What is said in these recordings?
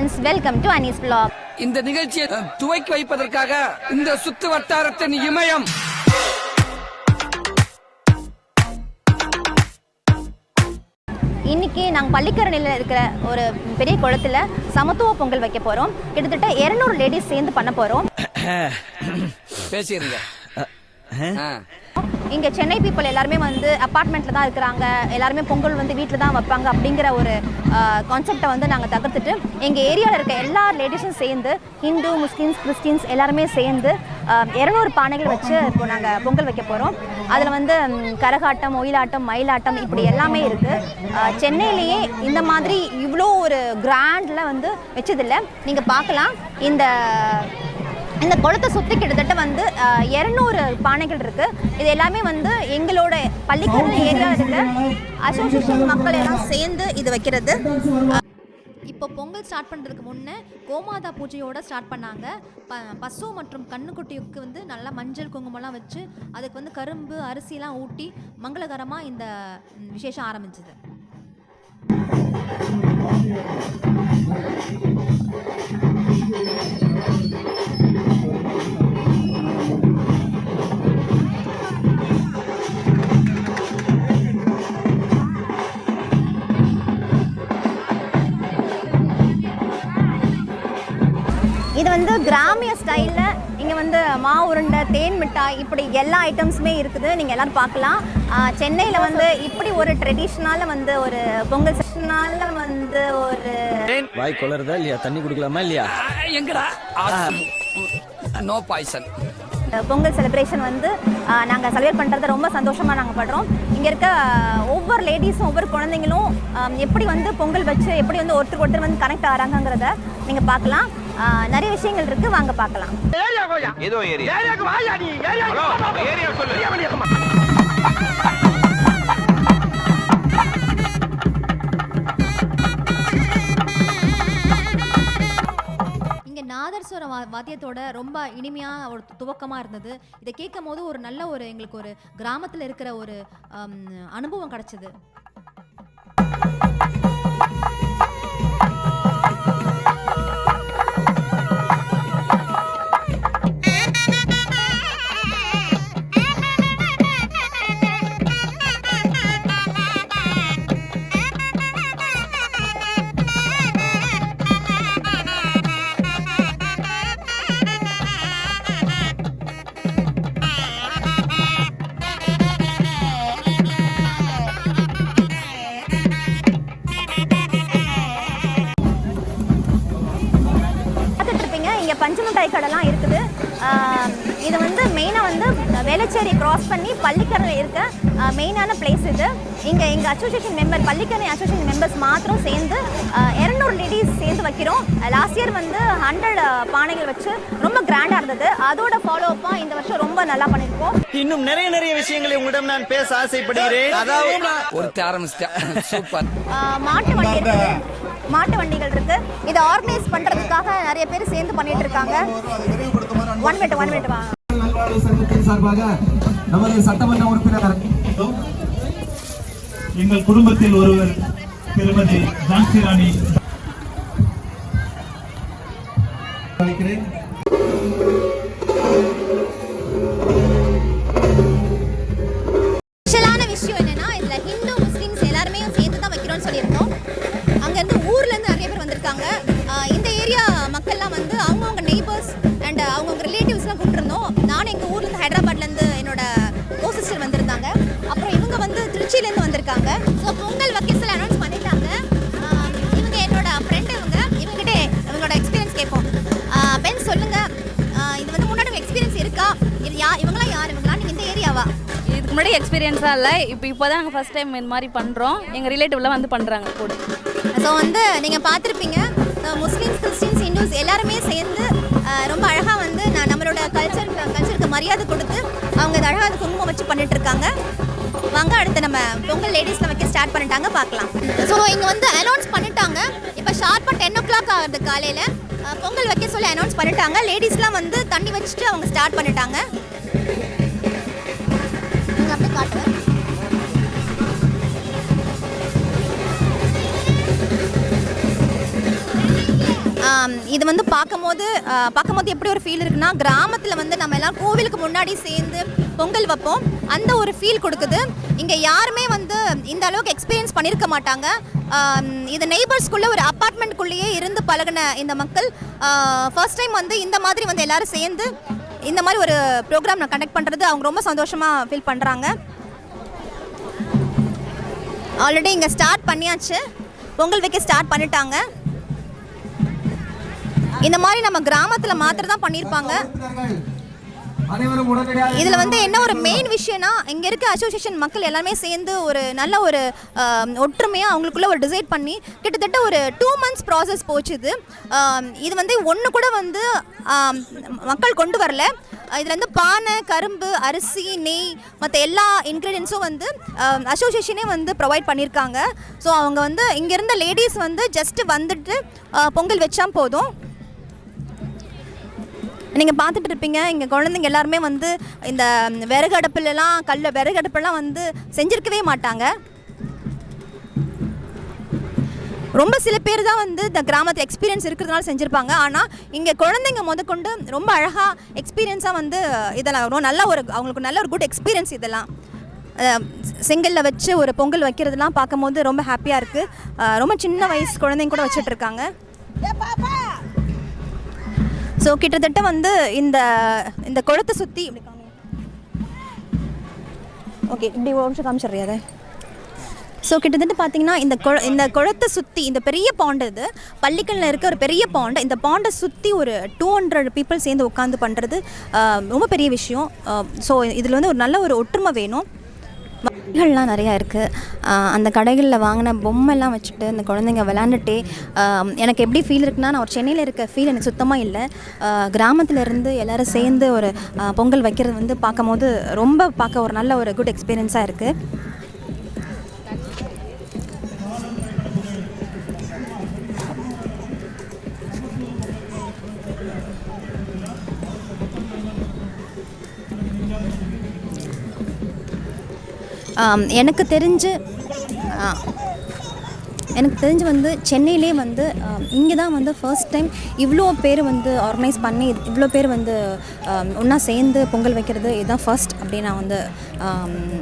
Friends, welcome to Anees vlog. இந்த நிகழ்ச்சியை துவக்கி வைப்பதற்காக இந்த சுத்து வட்டாரத்தின் இமயம் இன்னைக்கு நாங்கள் பள்ளிக்கரணையில் இருக்கிற ஒரு பெரிய குளத்துல சமத்துவ பொங்கல் வைக்க போறோம். கிட்டத்தட்ட 200 லேடிஸ் சேர்ந்து பண்ண போறோம். பேசிருங்க. இங்க சென்னை பீப்புள் எல்லாருமே வந்து அப்பார்ட்மெண்ட்ல தான் இருக்கிறாங்க. எல்லாருமே பொங்கல் வந்து வீட்டில் தான் வைப்பாங்க அப்படிங்கிற ஒரு கான்செப்டை வந்து நாங்கள் தகர்த்துட்டு எங்க ஏரியாவில் இருக்க எல்லா லேடிஸும் சேர்ந்து ஹிந்து, முஸ்லீம்ஸ், கிறிஸ்டின்ஸ் எல்லாருமே சேர்ந்து 200 பானைகள் வச்சு இப்போ நாங்கள் பொங்கல் வைக்க போகிறோம். அதில் வந்து கரகாட்டம், ஒயிலாட்டம், மயிலாட்டம் இப்படி எல்லாமே இருக்குது. சென்னையிலேயே இந்த மாதிரி இவ்வளோ ஒரு கிராண்டில் வந்து வச்சதில்லை. நீங்கள் பார்க்கலாம், இந்த குளத்தை சுற்றி கிட்டத்தட்ட வந்து 200 பானைகள் இருக்கு. இது எல்லாமே வந்து எங்களோட பள்ளிக்கரணை ஏரியாவில் இருக்க அசோசியேஷன் மக்கள் எல்லாம் சேர்ந்து இது வைக்கிறது. இப்போ பொங்கல் ஸ்டார்ட் பண்ணுறதுக்கு முன்னே கோமாதா பூஜையோடு ஸ்டார்ட் பண்ணாங்க. பசு மற்றும் கண்ணுக்குட்டிக்கு வந்து நல்லா மஞ்சள் குங்குமம்லாம் வச்சு அதுக்கு வந்து கரும்பு அரிசிலாம் ஊட்டி மங்களகரமாக இந்த விசேஷம் ஆரம்பிச்சது. இது வந்து கிராமிய ஸ்டைலில் இங்கே வந்து மாவு உருண்டை, தேன் மிட்டாய் இப்படி எல்லா ஐட்டம்ஸுமே இருக்குது. நீங்கள் எல்லோரும் பார்க்கலாம். சென்னையில் வந்து இப்படி ஒரு ட்ரெடிஷ்னலாக வந்து ஒரு பொங்கல் செஷனால வந்து ஒரு வாய் கொளறதா இல்லையா? தண்ணி குடிக்கலாமா இல்லையா? எங்கடா நோ பாய்சன் பொங்கல் செலிப்ரேஷன் வந்து நாங்கள் செலிப்ரேட் பண்ணுறது ரொம்ப சந்தோஷமாக நாங்கள் படுறோம். இங்கே இருக்க ஒவ்வொரு லேடிஸும் ஒவ்வொரு குழந்தைங்களும் எப்படி வந்து பொங்கல் வச்சு எப்படி வந்து ஒருத்தருக்கு ஒருத்தர் வந்து கனெக்ட் ஆகிறாங்கிறத நீங்கள் பார்க்கலாம். நிறைய விஷயங்கள் இருக்கு, வாங்க பார்க்கலாம். நாதர்ஸ்வர வாத்தியத்தோட ரொம்ப இனிமையாக ஒரு துவக்கமாக இருந்தது. இதை கேட்கும் போது ஒரு நல்ல ஒரு எங்களுக்கு ஒரு கிராமத்தில் இருக்கிற ஒரு அனுபவம் கிடைச்சது. பஞ்சமிட்டாய் கடைலாம் இருக்குது. இது வந்து மெயினாக வந்து வேளச்சேரி கிராஸ் பண்ணி பள்ளிக்கரணை இருக்க மெயினான பிளேஸ் இது. இங்கே எங்கள் association member, Pallikaranai association members மாத்திரம் சேர்ந்து 200 லேடிஸ் சேர்ந்து வைக்கிறோம். லாஸ்ட் இயர் வந்து 100 பானைகள் வச்சு ரொம்ப கிராண்டாக இருந்தது. அதோட ஃபாலோ அப்பாக இந்த வருஷம் ரொம்ப நல்லா பண்ணியிருக்கோம். இன்னும் நிறைய விஷயங்களை உங்களிடம் நான் பேச ஆசைப்படுகிறேன். மாட்டு வண்டிகள் இருக்கு. இதை ஆர்கனைஸ் பண்றதுக்காக நிறைய பேர் சேர்ந்து பண்ணிட்டு இருக்காங்க. ஒன் மினிட் சங்கத்தின் சார்பாக நமது சட்டமன்ற உறுப்பினர் எங்கள் குடும்பத்தில் ஒருவர் திருமதி ஜான்சி ராணி விஷயம் என்னன்னா, இதுல ஹிந்து, முஸ்லிம்ஸ் எல்லாருமே சேர்ந்து தான் வைக்கிறோம்னு சொல்லியிருந்தோம். அங்கேருந்து ஊர்லேருந்து நிறைய பேர் வந்திருக்காங்க. இந்த ஏரியா மக்கள்லாம் வந்து அவங்கவுங்க நெய்பர்ஸ் அண்ட் அவங்கவுங்க ரிலேட்டிவ்ஸ்லாம் கூப்பிட்டுருந்தோம். நானும் எங்கள் ஊர்லேருந்து ஹைதராபாத்லேருந்து என்னோட கோ சிஸ்டர் வந்திருந்தாங்க. அப்புறம் இவங்க வந்து திருச்சியிலேருந்து வந்திருக்காங்க. ஸோ பொங்கல் வக்கேசல் அனௌன்ஸ் பண்ணிட்டாங்க. இவங்க என்னோட ஃப்ரெண்டு. இவங்ககிட்ட இவங்களோட எக்ஸ்பீரியன்ஸ் கேட்போம். பெண் சொல்லுங்க, இது வந்து முன்னாடி எக்ஸ்பீரியன்ஸ் இருக்கா? இது இவங்களாம் யார்? இவங்களா நீங்கள் இந்த ஏரியாவா? இதுக்கு முன்னாடி எக்ஸ்பீரியன்ஸாக இல்லை. இப்போ தான் நாங்கள் ஃபஸ்ட் டைம் இந்த மாதிரி பண்ணுறோம். எங்கள் ரிலேட்டிவ்லாம் வந்து பண்ணுறாங்க கூட. ஸோ வந்து நீங்கள் பார்த்துருப்பீங்க, முஸ்லீம்ஸ், கிறிஸ்டின்ஸ், ஹிந்துஸ் எல்லாருமே சேர்ந்து ரொம்ப அழகாக வந்து நம்மளோட கல்ச்சருக்கு மரியாதை கொடுத்து அவங்க இது அழகாக குங்குமம் வச்சு பண்ணிட்டு இருக்காங்க. வாங்க அடுத்து நம்ம பொங்கல் லேடிஸில் வைக்க ஸ்டார்ட் பண்ணிட்டாங்க, பார்க்கலாம். ஸோ இங்கே வந்து அனௌன்ஸ் பண்ணிட்டாங்க. இப்போ ஷார்ப்பாக 10 o'clock ஆகுது காலையில். பொங்கல் வைக்க சொல்லி அனௌன்ஸ் பண்ணிட்டாங்க. லேடிஸ்லாம் வந்து தண்ணி வச்சுட்டு அவங்க ஸ்டார்ட் பண்ணிட்டாங்க. அப்படியே காட்டுவேன். இது வந்து பார்க்கும்போது எப்படி ஒரு ஃபீல் இருக்குன்னா, கிராமத்தில் வந்து நம்ம எல்லாம் கோவிலுக்கு முன்னாடி சேர்ந்து பொங்கல் வைப்போம், அந்த ஒரு ஃபீல் கொடுக்குது. இங்கே யாருமே வந்து இந்த அளவுக்கு எக்ஸ்பீரியன்ஸ் பண்ணியிருக்க மாட்டாங்க. இது நெய்பர்ஸ்குள்ளே ஒரு அப்பார்ட்மெண்ட்குள்ளேயே இருந்து பழகின இந்த மக்கள் ஃபர்ஸ்ட் டைம் வந்து இந்த மாதிரி வந்து எல்லோரும் சேர்ந்து இந்த மாதிரி ஒரு ப்ரோக்ராம் நான் கண்டக்ட் பண்ணுறது அவங்க ரொம்ப சந்தோஷமாக ஃபீல் பண்ணுறாங்க. ஆல்ரெடி இங்கே ஸ்டார்ட் பண்ணியாச்சு, பொங்கல் வைக்க ஸ்டார்ட் பண்ணிட்டாங்க. இந்த மாதிரி நம்ம கிராமத்தில் மாத்திரம் தான் பண்ணியிருப்பாங்க. இதில் வந்து என்ன ஒரு மெயின் விஷயம்னா, இங்கே இருக்க அசோசியேஷன் மக்கள் எல்லாமே சேர்ந்து ஒரு நல்ல ஒரு ஒற்றுமையாக அவங்களுக்குள்ள ஒரு டிசைட் பண்ணி கிட்டத்தட்ட ஒரு 2 months ப்ராசஸ் போச்சுது. இது வந்து ஒன்று கூட வந்து மக்கள் கொண்டு வரல. இதில் வந்து பானை, கரும்பு, அரிசி, நெய் மற்ற எல்லா இன்க்ரீடியன்ஸும் வந்து அசோசியேஷனே வந்து ப்ரொவைட் பண்ணியிருக்காங்க. ஸோ அவங்க வந்து இங்கே இருந்த லேடிஸ் வந்து ஜஸ்ட்டு வந்துட்டு பொங்கல் வச்சா போதும். நீங்கள் பார்த்துட்டு இருப்பீங்க, இங்கே குழந்தைங்க எல்லாருமே வந்து இந்த விறகு அடுப்புலாம் வந்து செஞ்சுருக்கவே மாட்டாங்க. ரொம்ப சில பேர் தான் வந்து இந்த கிராமத்தில் எக்ஸ்பீரியன்ஸ் இருக்கிறதுனால செஞ்சுருப்பாங்க. ஆனால் இங்கே குழந்தைங்க முதற்கொண்டு ரொம்ப அழகாக எக்ஸ்பீரியன்ஸாக வந்து இதெல்லாம் ரொம்ப நல்ல ஒரு அவங்களுக்கு நல்ல ஒரு குட் எக்ஸ்பீரியன்ஸ். இதெல்லாம் செங்கலில் வச்சு ஒரு பொங்கல் வைக்கிறதுலாம் பார்க்கும்போது ரொம்ப ஹாப்பியாக இருக்குது. ரொம்ப சின்ன வயசு குழந்தைங்க கூட வச்சுட்ருக்காங்க. ஸோ கிட்டத்தட்ட வந்து இந்த குளத்தை சுற்றி ஓகே இப்படி ஒரு நிமிஷம் காமிச்சிடுறியாத. ஸோ கிட்டத்தட்ட பார்த்தீங்கன்னா இந்த குளத்தை சுற்றி இந்த பெரிய பாண்டு, இது பள்ளிக்கல்ல இருக்க ஒரு பெரிய பாண்டு, இந்த பாண்டை சுற்றி ஒரு 200 people சேர்ந்து உட்காந்து பண்ணுறது ரொம்ப பெரிய விஷயம். ஸோ இதில் வந்து ஒரு நல்ல ஒரு ஒற்றுமை வேணும். கடைகள்லாம் நிறையா இருக்குது. அந்த கடைகளில் வாங்கின பொம்மைலாம் வச்சுட்டு இந்த குழந்தைங்க விளாண்டுட்டே எனக்கு எப்படி ஃபீல் இருக்குன்னா, நான் ஒரு சென்னையில் இருக்க ஃபீல் எனக்கு சுத்தமாக இல்லை. கிராமத்துலேருந்து எல்லோரும் சேர்ந்து ஒரு பொங்கல் வைக்கிறது வந்து பார்க்கும்போது ரொம்ப பார்க்க ஒரு நல்ல ஒரு குட் எக்ஸ்பீரியன்ஸாக இருக்குது. எனக்கு தெரிஞ்சு வந்து சென்னையிலே வந்து இங்கே தான் வந்து ஃபர்ஸ்ட் டைம் இவ்வளோ பேர் வந்து ஆர்கனைஸ் பண்ணி இவ்வளோ பேர் வந்து ஒன்றா சேர்ந்து பொங்கல் வைக்கிறது இதுதான் ஃபர்ஸ்ட் அப்படின்னு நான் வந்து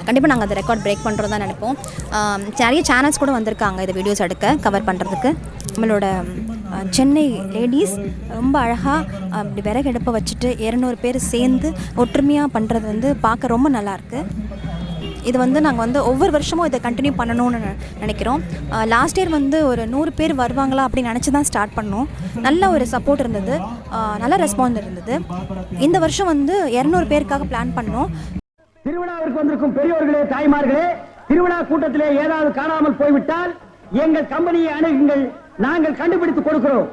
கண்டிப்பாக நாங்கள் அதை ரெக்கார்ட் பிரேக் பண்ணுறோம் தான் நினைப்போம். நிறைய சேனல்ஸ் கூட வந்திருக்காங்க இதை வீடியோஸ் எடுக்க கவர் பண்ணுறதுக்கு. நம்மளோட சென்னை லேடிஸ் ரொம்ப அழகாக அப்படி விறகு அடுப்பை வச்சுட்டு 200 பேர் சேர்ந்து ஒற்றுமையாக பண்ணுறது வந்து பார்க்க ரொம்ப நல்லாயிருக்கு. இது வந்து நாங்கள் வந்து ஒவ்வொரு வருஷமும் இதை கண்டினியூ பண்ணணும்னு நினைக்கிறோம். லாஸ்ட் இயர் வந்து ஒரு 100 பேர் வருவாங்களா அப்படின்னு நினச்சி தான் ஸ்டார்ட் பண்ணோம். நல்ல ஒரு சப்போர்ட் இருந்தது, நல்ல ரெஸ்பான்ஸ் இருந்தது. இந்த வருஷம் வந்து 200 பேருக்காக பிளான் பண்ணோம். திருவிழாவிற்கு வந்திருக்கும் பெரியோர்களே, தாய்மார்களே, திருவிழா கூட்டத்திலே ஏதாவது காணாமல் போய்விட்டால் எங்கள் கம்பெனியை அணுகுங்கள், நாங்கள் கண்டுபிடித்து கொடுக்கிறோம்.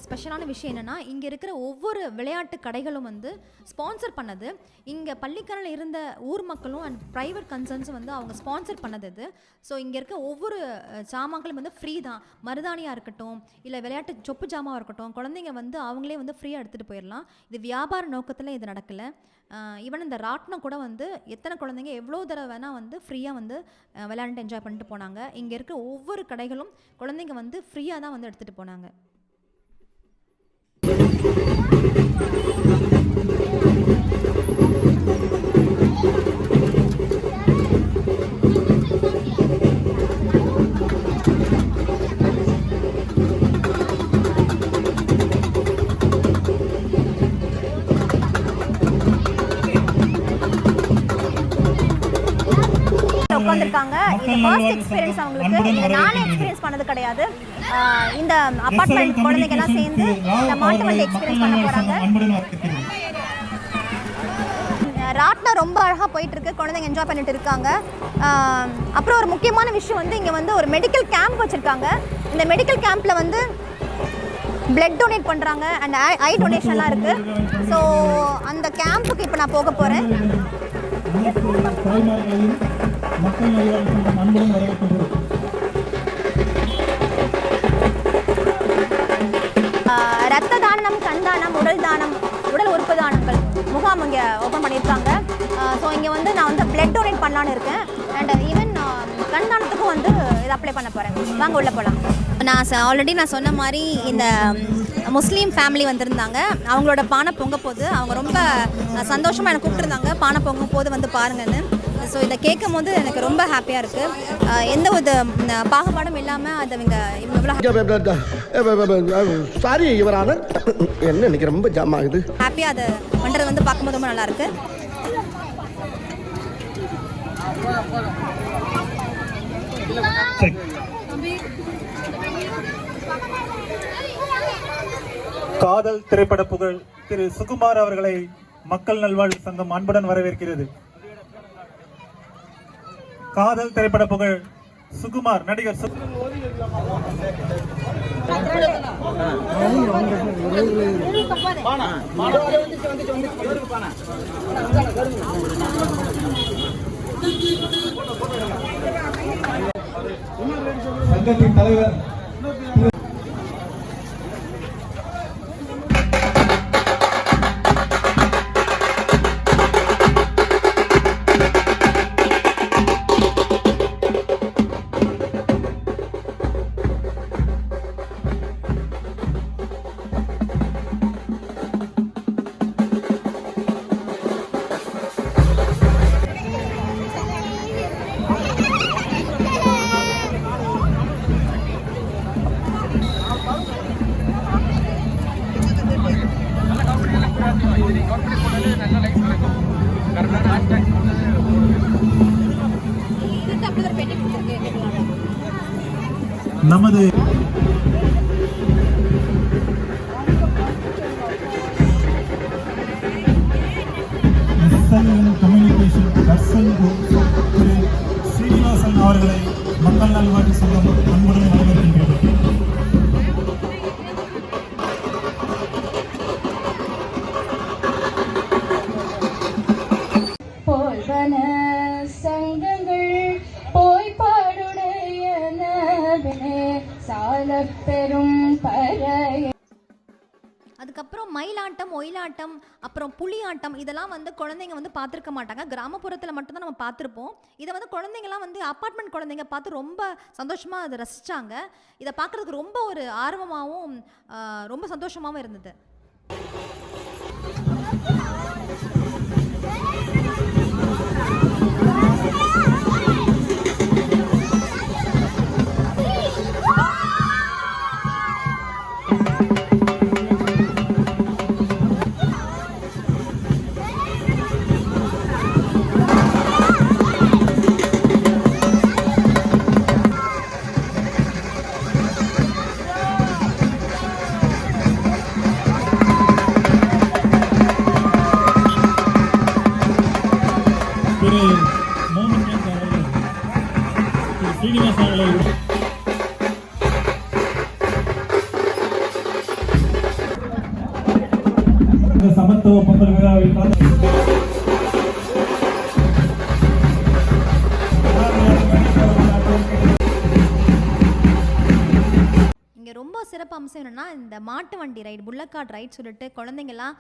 ஸ்பெஷலான விஷயம் என்னென்னா, இங்கே இருக்கிற ஒவ்வொரு விளையாட்டு கடைகளும் வந்து ஸ்பான்சர் பண்ணது. இங்கே பள்ளிக்கரையில் இருந்த ஊர் மக்களும் அண்ட் ப்ரைவேட் கன்சர்ன்ஸும் வந்து அவங்க ஸ்பான்சர் பண்ணது இது. ஸோ இங்கே இருக்க ஒவ்வொரு சாமான்களும் வந்து ஃப்ரீ தான். மருதாணியாக இருக்கட்டும், இல்லை விளையாட்டு சொப்பு ஜாமாவாக இருக்கட்டும், குழந்தைங்க வந்து அவங்களே வந்து ஃப்ரீயாக எடுத்துகிட்டு போயிடலாம். இது வியாபார நோக்கத்தில் இது நடக்கலை. ஈவன் இந்த ராட்டினம் கூட வந்து எத்தனை குழந்தைங்க எவ்வளோ தடவை வேணால் வந்து ஃப்ரீயாக வந்து விளையாண்டு என்ஜாய் பண்ணிட்டு போனாங்க. இங்கே இருக்க ஒவ்வொரு கடைகளும் குழந்தைங்க வந்து ஃப்ரீயாக தான் வந்து எடுத்துகிட்டு போனாங்க. உட்காந்துருக்காங்க. இது ஃபர்ஸ்ட் எக்ஸ்பீரியன்ஸ் அவங்களுக்கு. இது நானே எக்ஸ்பீரியன்ஸ் பண்ணது கிடையாது. இந்த அபார்ட்மெண்ட் குழந்தைங்க எல்லாம் சேர்ந்து இந்த மாட்டு வண்டி எக்ஸ்பீரியன்ஸ் பண்ண போறாங்க. ராட்னா ரொம்ப அழகாக போயிட்டு இருக்கு, குழந்தைங்க என்ஜாய் பண்ணிட்டு இருக்காங்க. அப்புறம் ஒரு முக்கியமான விஷயம் வந்து இங்கே வந்து ஒரு மெடிக்கல் கேம்ப் வச்சுருக்காங்க. இந்த மெடிக்கல் கேம்பில் வந்து பிளட் டொனேட் பண்ணுறாங்க அண்ட் ஐ டொனேஷன்லாம் இருக்குது. ஸோ அந்த கேம்புக்கு இப்போ நான் போக போகிறேன். முகாம் இங்கே ஓப்பன் பண்ணியிருக்காங்க. ஸோ இங்கே வந்து நான் வந்து பிளட் டொனேட் பண்ணலான்னு இருக்கேன். அண்ட் ஈவன் கண்தானத்துக்கும் வந்து இதை அப்ளை பண்ண போகிறேன். வாங்க உள்ளே போகலாம். நான் ஆல்ரெடி நான் சொன்ன மாதிரி இந்த முஸ்லீம் ஃபேமிலி வந்திருந்தாங்க. அவங்களோட பானை பொங்க போது அவங்க ரொம்ப சந்தோஷமாக எனக்கு கூப்பிட்டுருந்தாங்க, பானை பொங்கும் போது வந்து பாருங்கன்னு. ஸோ இதை கேட்கும் போது எனக்கு ரொம்ப ஹாப்பியாக இருக்குது. எந்த ஒரு பாகுபாடும் இல்லாமல் அதை சாரி இவரான என்ன எனக்கு ரொம்ப ஜாம் ஆகுது. ஹாப்பியாக அதை பண்ணுறது வந்து பார்க்கும்போது ரொம்ப நல்லாயிருக்கு. காதல் திரைப்பட புகழ் திரு சுகுமார் அவர்களை மக்கள் நல்வாழ்வு சங்கம் அன்புடன் வரவேற்கிறது. காதல் திரைப்பட புகழ் சுகுமார் நடிகர் சங்கத்தின் தலைவர் நமது கம்யூனிகேஷன் பர்சன் திரு ஸ்ரீனிவாசன் அவர்களை மக்கள் நல்வாழ்வு சங்கம் அன்புடன் வரவேற்கின்றது. அதுக்கப்புறம் மயிலாட்டம், ஒயிலாட்டம், அப்புறம் புலியாட்டம் இதெல்லாம் வந்து குழந்தைங்க வந்து பார்த்துருக்க மாட்டாங்க. கிராமப்புறத்தில் மட்டும்தான் நம்ம பார்த்துருப்போம். இதை வந்து குழந்தைங்கலாம் வந்து அப்பார்ட்மெண்ட் குழந்தைங்க பார்த்து ரொம்ப சந்தோஷமாக அதை ரசித்தாங்க. இதை பார்க்குறதுக்கு ரொம்ப ஒரு ஆர்வமாகவும் ரொம்ப சந்தோஷமாகவும் இருந்தது. சமத்துவ பொங்கல் விழாவில் இங்கே ரொம்ப சிறப்பு அம்சம் என்னென்னா இந்த மாட்டு வண்டி ரைடு, புல்லக்காட் ரைட் சொல்லிட்டு குழந்தைங்கள்லாம்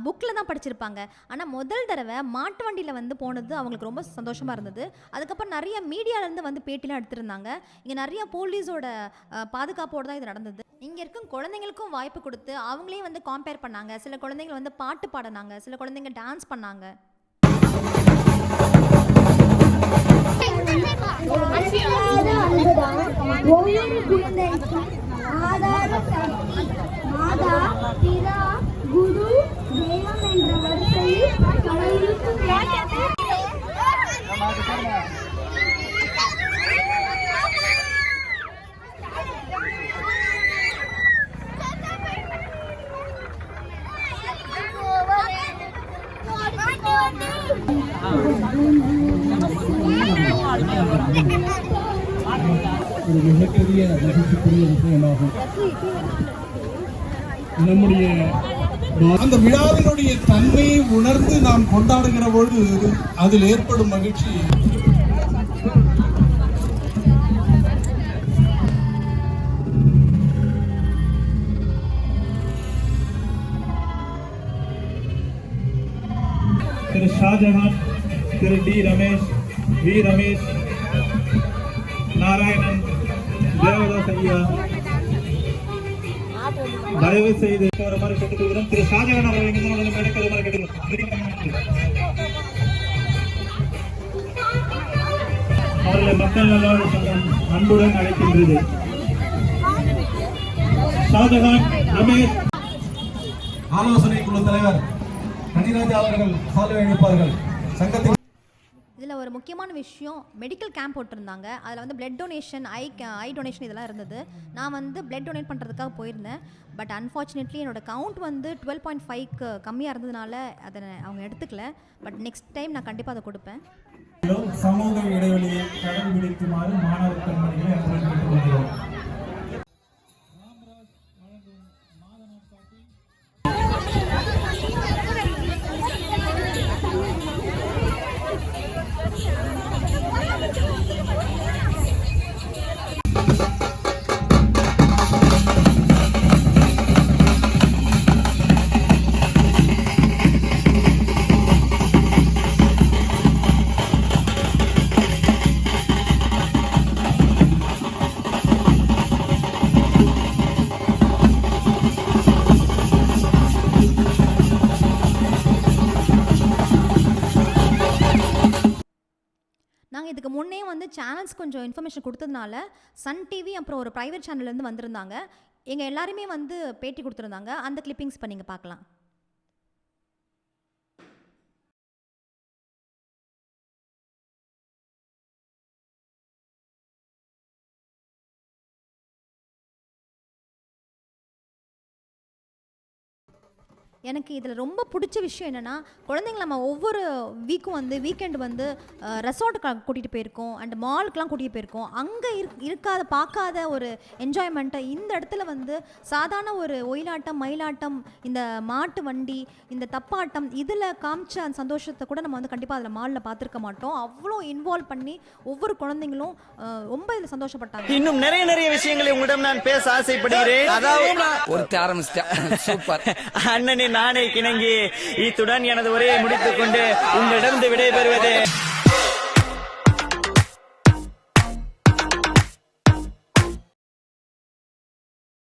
புக்கில் தான் படிச்சிருப்பாங்க. ஆனால் முதல் தடவை மாட்டு வண்டியில் வந்து போனது அவங்களுக்கு ரொம்ப சந்தோஷமாக இருந்தது. அதுக்கப்புறம் நிறைய மீடியாவிலேருந்து வந்து பேட்டிலாம் எடுத்திருந்தாங்க. இங்கே நிறைய போலீஸோட பாதுகாப்போடு தான் இது நடந்தது. இங்கே இருக்கும் குழந்தைங்களுக்கும் வாய்ப்பு கொடுத்து அவங்களே வந்து கம்பேர் பண்ணாங்க. சில குழந்தைங்க வந்து பாட்டு பாடினாங்க, சில குழந்தைங்க டான்ஸ் பண்ணாங்க. மாதா, பிதா, குரு, தெய்வம் என்ற வரிசையில் ஒரு மிகப்பெரிய மகிழ்ச்சிக்குரிய விஷயமாகும். நம்முடைய அந்த விழாவினுடைய தன்மையை உணர்ந்து நாம் கொண்டாடுகிற பொழுது அதில் ஏற்படும் மகிழ்ச்சி திரு ஷாஜஹான், திரு டி ரமேஷ், வி ரமேஷ், நாராயணன், தேவதாஸ் ஐயா, தயவு செய்து வருமாறு கேட்டுக்கொள்கிறோம். திரு ஷாஜஹான் அவர்கள் இங்கு வந்து மேடைக்கு வருமாறு கேட்டுக்கொள்கிறோம். அவர்களை மக்கள் நல்வாழ்வு சங்கம் அன்புடன் அழைக்கின்றது. ஷாஜஹான், ரமேஷ். ஆலோசனை குழு தலைவர் கனிராஜா அவர்கள் சால்வை அளிப்பார்கள். சங்கத்தின் இதில் ஒரு முக்கியமான விஷயம், மெடிக்கல் கேம்ப் போட்டிருந்தாங்க. அதில் வந்து பிளட் டொனேஷன், ஐ டொனேஷன் இதெல்லாம் இருந்தது. நான் வந்து பிளட் டொனேட் பண்ணுறதுக்காக போயிருந்தேன். பட் அன்ஃபார்ச்சுனேட்லி என்னோட கவுண்ட் வந்து 12.5க்கு கம்மியாக இருந்ததுனால அதை அவங்க எடுத்துக்கல. பட் நெக்ஸ்ட் டைம் நான் கண்டிப்பாக அதை கொடுப்பேன். சமூக இடைவெளியை கடைபிடிக்குமாறு மாணவ கண்மணிகளை அன்புடன் கேட்டுக்கொள்கிறோம். நாங்கள் இதுக்கு முன்னே வந்து சேனல்ஸ் கொஞ்சம் இன்ஃபர்மேஷன் கொடுத்ததுனால சன் டிவி அப்புறம் ஒரு ப்ரைவேட் சேனல்லேருந்து வந்திருந்தாங்க. எங்கள் எல்லாருமே வந்து பேட்டி கொடுத்துருந்தாங்க. அந்த கிளிப்பிங்ஸ் இப்போ நீங்கள் பார்க்கலாம். எனக்கு இதில் ரொம்ப பிடிச்ச விஷயம் என்னென்னா, குழந்தைங்கள நம்ம ஒவ்வொரு வீக்கும் வந்து வீக்கெண்டு வந்து ரெசார்ட்டுக்கு கூட்டிகிட்டு போயிருக்கோம், அண்ட் மாலுக்கெலாம் கூட்டிகிட்டு போயிருக்கோம். அங்கே இருக்காத பார்க்காத ஒரு என்ஜாய்மெண்ட்டை இந்த இடத்துல வந்து சாதாரண ஒரு ஒயிலாட்டம், மயிலாட்டம், இந்த மாட்டு வண்டி, இந்த தப்பாட்டம், இதில் காமிச்ச அந்த சந்தோஷத்தை கூட நம்ம வந்து கண்டிப்பாக அதில் மாலில் பார்த்துருக்க மாட்டோம். அவ்வளோ இன்வால்வ் பண்ணி ஒவ்வொரு குழந்தைங்களும் ரொம்ப இதில் சந்தோஷப்பட்டாங்க. இன்னும் நிறைய விஷயங்களை உங்களிடம் நான் பேச ஆசைப்படுகிறேன். ஒருத்த ஆரம்பிச்சிட்டேன். சூப்பர். அண்ணனின் நானே கிணங்கி இத்துடன் எனது உரையை முடித்துக் கொண்டு உங்களிடம் விடைபெறுவது